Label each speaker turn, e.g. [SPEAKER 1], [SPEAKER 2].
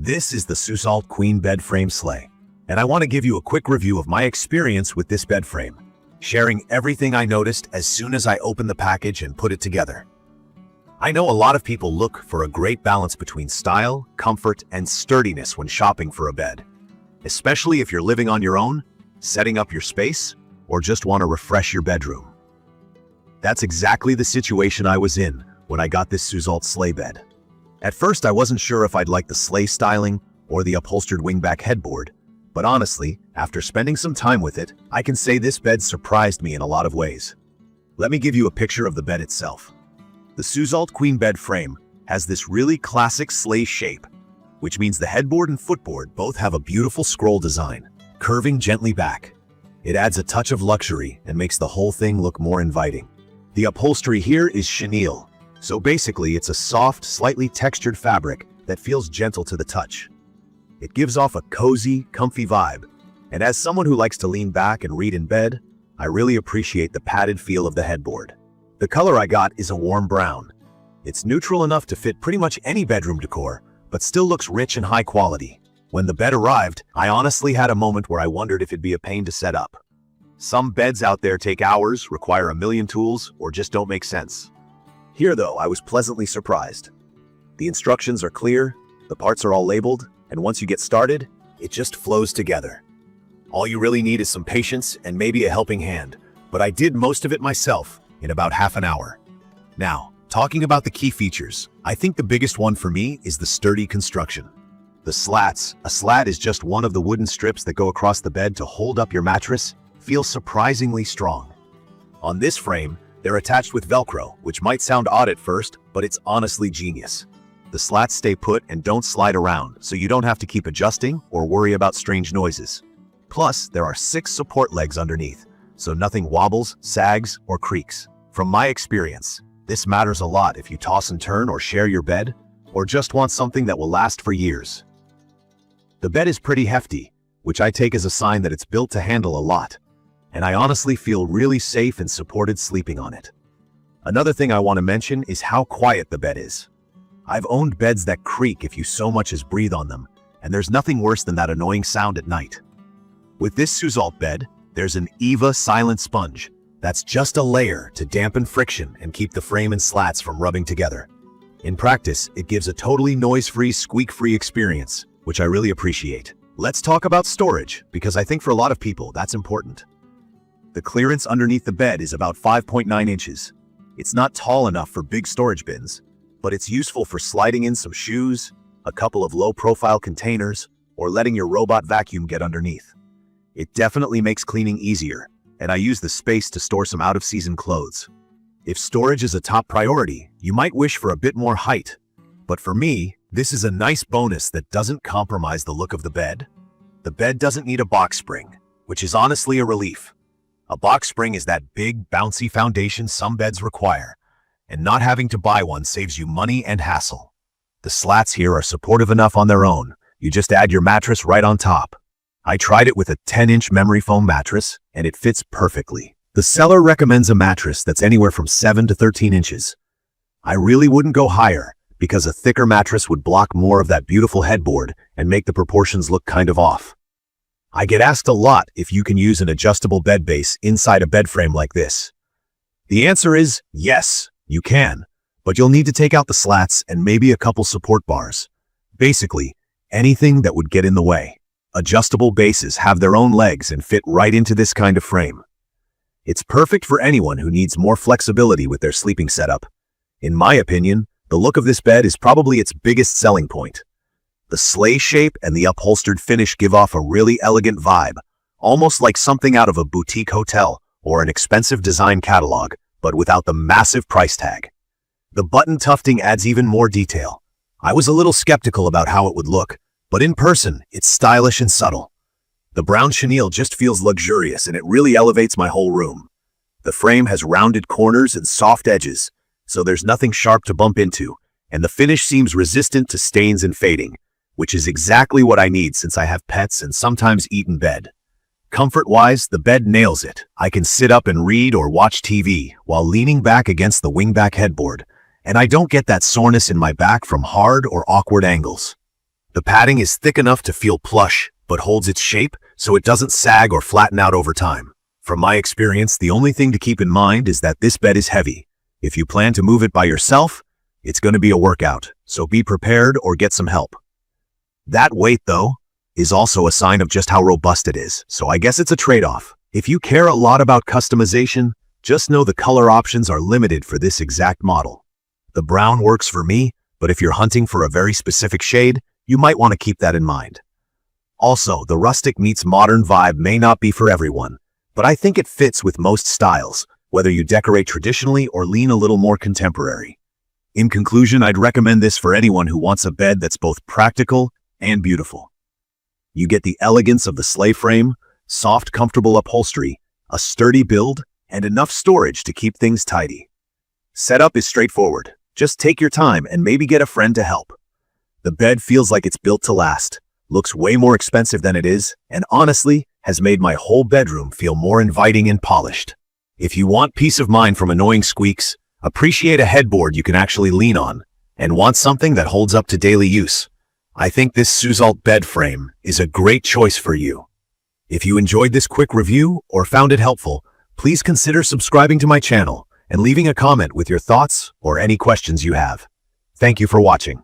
[SPEAKER 1] This is the Susalt Queen Bed Frame Sleigh, and I want to give you a quick review of my experience with this bed frame, sharing everything I noticed as soon as I opened the package and put it together. I know a lot of people look for a great balance between style, comfort, and sturdiness when shopping for a bed, especially if you're living on your own, setting up your space, or just want to refresh your bedroom. That's exactly the situation I was in when I got this Susalt sleigh bed. At first, I wasn't sure if I'd like the sleigh styling or the upholstered wingback headboard, but honestly, after spending some time with it, I can say this bed surprised me in a lot of ways. Let me give you a picture of the bed itself. The Susalt Queen Bed Frame has this really classic sleigh shape, which means the headboard and footboard both have a beautiful scroll design, curving gently back. It adds a touch of luxury and makes the whole thing look more inviting. The upholstery here is chenille, so basically it's a soft, slightly textured fabric that feels gentle to the touch. It gives off a cozy, comfy vibe, and as someone who likes to lean back and read in bed, I really appreciate the padded feel of the headboard. The color I got is a warm brown. It's neutral enough to fit pretty much any bedroom decor, but still looks rich and high quality. When the bed arrived, I honestly had a moment where I wondered if it'd be a pain to set up. Some beds out there take hours, require a million tools, or just don't make sense. Here though, I was pleasantly surprised. The instructions are clear, the parts are all labeled, and once you get started, it just flows together. All you really need is some patience and maybe a helping hand, but I did most of it myself in about half an hour. Now, talking about the key features, I think the biggest one for me is the sturdy construction. The slats, a slat is just one of the wooden strips that go across the bed to hold up your mattress, feel surprisingly strong. On this frame, they're attached with Velcro, which might sound odd at first, but it's honestly genius. The slats stay put and don't slide around, so you don't have to keep adjusting or worry about strange noises. Plus, there are 6 support legs underneath, so nothing wobbles, sags, or creaks. From my experience, this matters a lot if you toss and turn or share your bed, or just want something that will last for years. The bed is pretty hefty, which I take as a sign that it's built to handle a lot, and I honestly feel really safe and supported sleeping on it. Another thing I want to mention is how quiet the bed is. I've owned beds that creak if you so much as breathe on them, and there's nothing worse than that annoying sound at night. With this Susalt bed, there's an Eva silent sponge that's just a layer to dampen friction and keep the frame and slats from rubbing together. In practice, it gives a totally noise-free, squeak-free experience, which I really appreciate. Let's talk about storage, because I think for a lot of people that's important. The clearance underneath the bed is about 5.9 inches. It's not tall enough for big storage bins, but it's useful for sliding in some shoes, a couple of low-profile containers, or letting your robot vacuum get underneath. It definitely makes cleaning easier, and I use the space to store some out-of-season clothes. If storage is a top priority, you might wish for a bit more height, but for me, this is a nice bonus that doesn't compromise the look of the bed. The bed doesn't need a box spring, which is honestly a relief. A box spring is that big, bouncy foundation some beds require, and not having to buy one saves you money and hassle. The slats here are supportive enough on their own. You just add your mattress right on top. I tried it with a 10-inch memory foam mattress, and it fits perfectly. The seller recommends a mattress that's anywhere from 7 to 13 inches. I really wouldn't go higher, because a thicker mattress would block more of that beautiful headboard and make the proportions look kind of off. I get asked a lot if you can use an adjustable bed base inside a bed frame like this. The answer is yes, you can, but you'll need to take out the slats and maybe a couple support bars. Basically, anything that would get in the way. Adjustable bases have their own legs and fit right into this kind of frame. It's perfect for anyone who needs more flexibility with their sleeping setup. In my opinion, the look of this bed is probably its biggest selling point. The sleigh shape and the upholstered finish give off a really elegant vibe, almost like something out of a boutique hotel or an expensive design catalog, but without the massive price tag. The button tufting adds even more detail. I was a little skeptical about how it would look, but in person, it's stylish and subtle. The brown chenille just feels luxurious, and it really elevates my whole room. The frame has rounded corners and soft edges, so there's nothing sharp to bump into, and the finish seems resistant to stains and fading, which is exactly what I need since I have pets and sometimes eat in bed. Comfort-wise, the bed nails it. I can sit up and read or watch TV while leaning back against the wingback headboard, and I don't get that soreness in my back from hard or awkward angles. The The padding is thick enough to feel plush, but holds its shape so it doesn't sag or flatten out over time. From my experience, the only thing to keep in mind is that this bed is heavy. If you plan to move it by yourself, it's going to be a workout, so be prepared or get some help. That weight, though, is also a sign of just how robust it is, so I guess it's a trade-off. If you care a lot about customization, just know the color options are limited for this exact model. The brown works for me, but if you're hunting for a very specific shade, you might want to keep that in mind. Also, the rustic meets modern vibe may not be for everyone, but I think it fits with most styles, whether you decorate traditionally or lean a little more contemporary. In conclusion, I'd recommend this for anyone who wants a bed that's both practical and beautiful. You get the elegance of the Sleigh frame, soft, comfortable upholstery, a sturdy build, and enough storage to keep things tidy. Setup is straightforward. Just take your time and maybe get a friend to help. The bed feels like it's built to last, looks way more expensive than it is, and honestly, has made my whole bedroom feel more inviting and polished. If you want peace of mind from annoying squeaks, appreciate a headboard you can actually lean on, and want something that holds up to daily use, I think this Susalt bed frame is a great choice for you. If you enjoyed this quick review or found it helpful, please consider subscribing to my channel and leaving a comment with your thoughts or any questions you have. Thank you for watching.